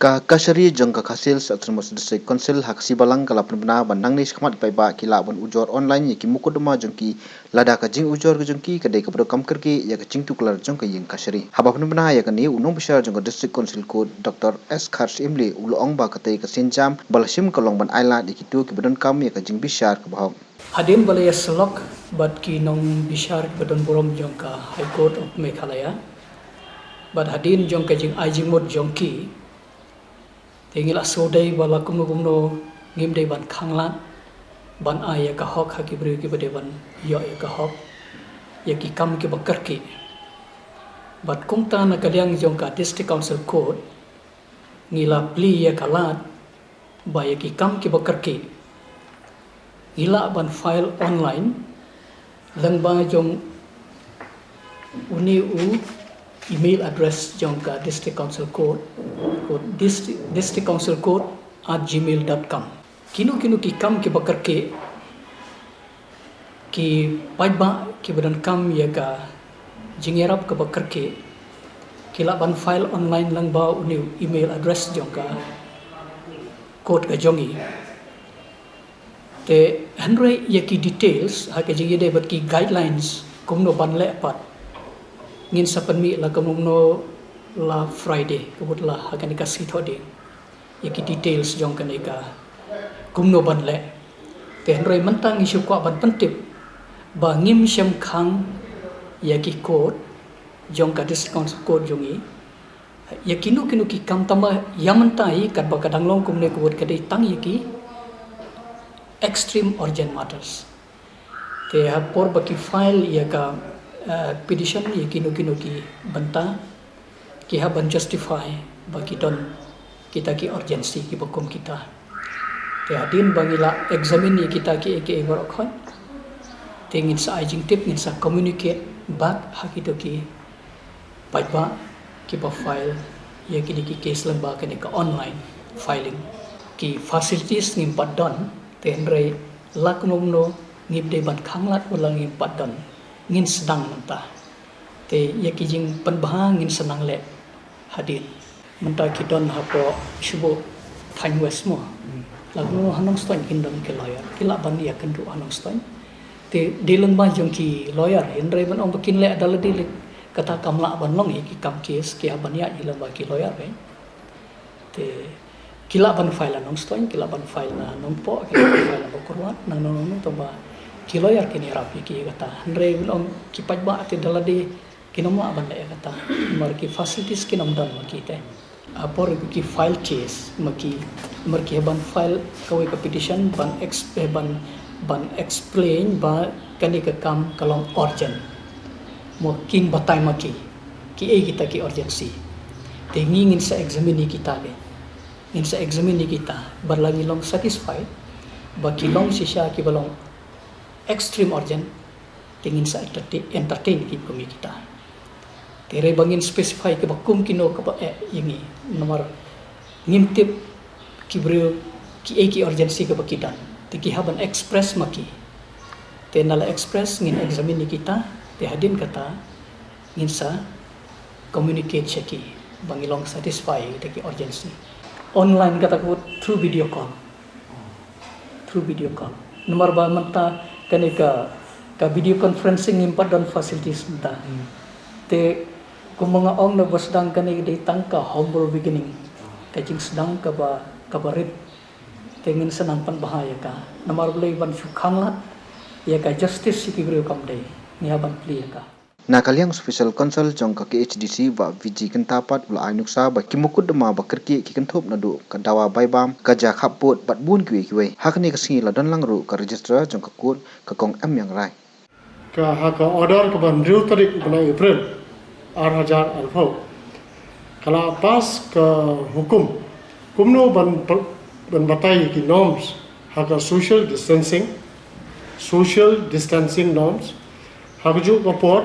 Kasari jangka hasil satramos district council haksi balang kalapan bena bandang ni sekhmat paiba kila ban ujor online ye ki mukudma jangki lada ka jing ujor ke jangki kadai ka kam kerki ya ka jing tu kelar jangka yang kasari haba bena ya ka ni unong besar jangka district council ko Dr. S Khars Imli ulong ba katai ka sinjam balashim kalong ban island ikitu ki badan kam ya ka jing besar ka bahog Hadin balaya selok bat ki nong besar badan borom jangka High Court of Meghalaya bat hadin jangka jing ajing mod jangki Tinggal sodai bala kumno ngimdai ban khanglat ban aya ka hok haki beri ki bade ban yo ya ka hok ya ki kam ki bakar ki bat kumta na kalyang jong ka district council court ngila pli ya kalat ba ya ki kam ki bakar ki ngila ban file online lang ba jong uni email address jong ka district council court district council court @gmail.com kino ki kam ki bakar ki paiba ki badan kam ya ka jingerap ka bakar ki kila ban file online lang ba uni email address jong ka court ka jongi te handre ya ki details ha ka jingi de bat ki guidelines kumno ban le pat ngin sapanmi la kamumno la Friday kabut la akan dikasih thode yaki details jong kan eka kumno ban le te hroi mentang isu kwa ban pentip ba ngim syam khang yaki court jong ka diskon court jongi yakinu ki kam tama yamantai kat ba kadang long kumne kubut kadai tang yaki extreme urgent matters te ha por ba ki file yaka petition yakinu ki banta ki haban justify bagi don kita ki urgency ki bakum kita te hadin bangila examine kita ki eke ngorokon tingin sa ajing tip ngin sa communicate back hakito ki paiba ki ba file ya ki case lamba ka online filing ki facilities ngim padon te ndrei laknomno ngibde ban khanglat ulang ngim padon ngin sedang mentah te ya ki jing penbahang ngin senang le hadin mentah kidon hapo shubo thain wesmo lagu hanong stoin kindon ke lawyer kila ban ya kendu hanong stoin te dilang ba jong ki lawyer hendrai ban ong bakin le adalah dilik kata kamla ban long ki kam case ki ban ya dilang ba ki lawyer be te kila ban file hanong stoin kila ban file na nompo kila ban file ba kurwat nang nong to ba ki lawyer kini rapi ki kata hendrai ban ong ki pajba te daladi kinomo aban le kata mar ki facilities kinom dan makite apor ki file case maki mar ki ban file kawe ka petition ban explain ba kani ka kam kalong urgent mo king batay maki ki kita ki urgency te ngingin sa examine kita le ngin sa examine kita barlangi long satisfied ba ki long sisya ki balong extreme urgent tingin sa entertain ki kumi kita tere bangin specify ke bakum kino ke ini nomor ngimtip ki brio ki urgency ke bakidan tiki haban express maki te nala express ngin examine kita te hadin kata ngin sa communicate cheki bangilong satisfy tiki urgency online kata ko through video call nomor ba manta kanika ka video conferencing impat dan facilities menta te kung mga ong na basdang kani di tangka humble beginning kajing sedang kabarit tingin senang panbahaya ka namar bulay ban syukhanglat ya ka justice sikibrio kamday nihaban pli ka Nakalyang official council jong ka KHDC ba VG kentapat ula ainuksa ba kimukud ma ba kerki ki kenthop nadu ka dawa baibam ka ja khapot bat bun kiwe hakni ka singi ladon langru ka register jong ka kod ka kong am yang rai ka haka order ka ban real tarik bulan April 2000 kalau pas ke hukum kumno ban batai ki norms haka social distancing norms haka ju report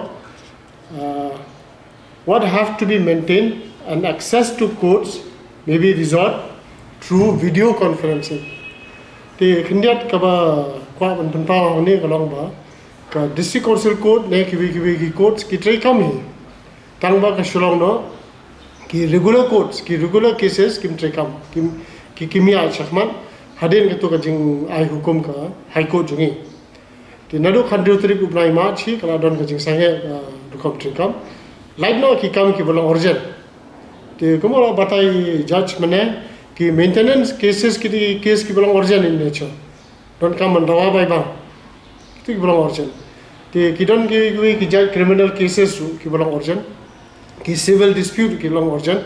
what have to be maintained and access to courts may be resolved through video conferencing te khindiat ka ba kwa ban panpa ni ka long ba ka district council court ne ki courts ki trai kam hi tangba ka shulong no ki regular courts ki regular cases kim trekam ki kimia chakman hadin ke tu ka jing ai hukum ka high court jungi ti nadu khandru trip upnai ma chi kala don ka jing sange dukom trekam light no ki kam ki bolong urgent ti komo batai judge mane ki maintenance cases ki case ki bolong urgent in nature don kam mandawa bai bang ti bolong urgent ti kidon ki judge criminal cases ki bolong urgent ki civil dispute ki long urgent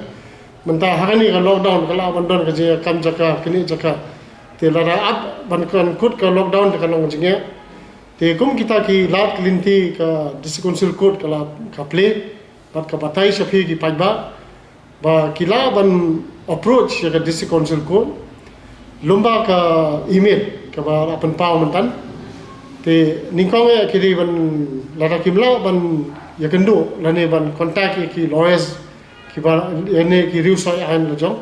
menta hagani ka lockdown kala bandon ka je kam jaka kini jaka te lara ab ban kan kut ka lockdown ka long jinge te kum kita ki lat linti ka district council court kala ka play bat ka batai shafi ki paiba ba kila ban approach ya ka district council court lomba ka email ka ba apan pau mentan te ningkong ya kiri ban lara kimla ban ya kendo lane ban contact ki lawyers ki ba ene ki riu sai an lo jong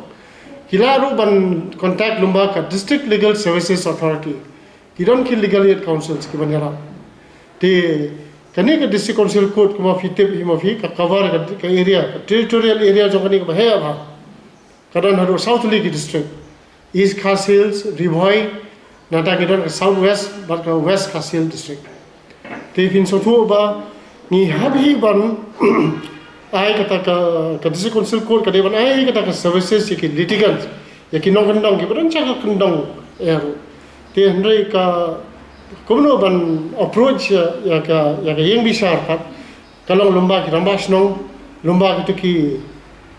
kila ru ban contact lumba ka district legal services authority ki don ki legal aid councils ki ban yara te kani ka district council court kuma fitep himofi ka cover ka area ka territorial area jong kani ka he ba kadon haru south league district east khas hills ribhoi nata kedon south west but ka west khas hills district te fin so thu ba ni habi ban ai kata ka district council court ka dewan ai kata ka services ki litigants ya ki nong kendong ki ban cha ka kendong ya te hendrai ka komno ban approach ya ka yang bisar pat kalong lomba ki rambas nong lomba ki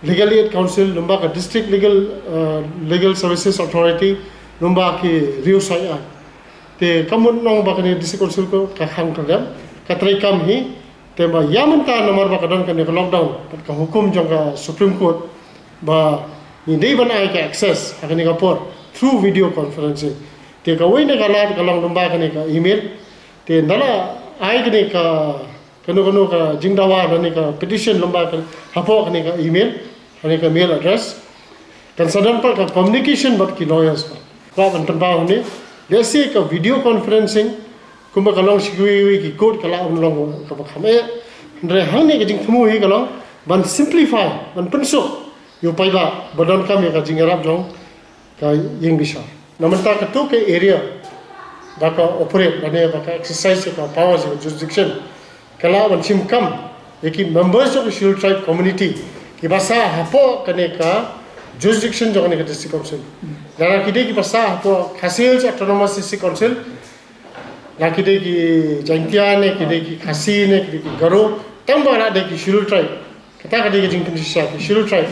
legal aid council lomba ka district legal services authority lomba ki riu sai te kamun nong ba ka district council ko ka khang ka dam ka trai kam hi tema yaman ta nomor ba kadon kan lockdown ka hukum jong ka supreme court ba ni dei ban ai ka access akani ka por through video conferencing te ka wei ne ka lat ka long lumba kani ka email te nala ai kani ka kanu ka jingdawa kani ka petition lumba ka hapo kani ka email kani ka mail address kan sadan pa ka communication bat ki lawyers ba ban tamba hone desi ka video conferencing kumba kalong sigui ki code kala long ka khame re hang ne jing thumu hi kalong ban simplify ban pensuk yo paila badon kam ya ka jing arab jong ka yeng bisa namanta ka to ke area ba ka operate bane ba ka exercise ka powers of jurisdiction kala ban sim kam yeki members of the Shul tribe community ki basa hapo kane ka jurisdiction jong ne ka district council dara kide ki basa hapo Khasil autonomous district council laki de ki jangtia ne ki de ki khasi ne ki de ki garo tambara de ki Shul tribe kata ka de ki jing ki Shul tribe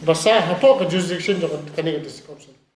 basa hapo ka jurisdiction jong kane ka district council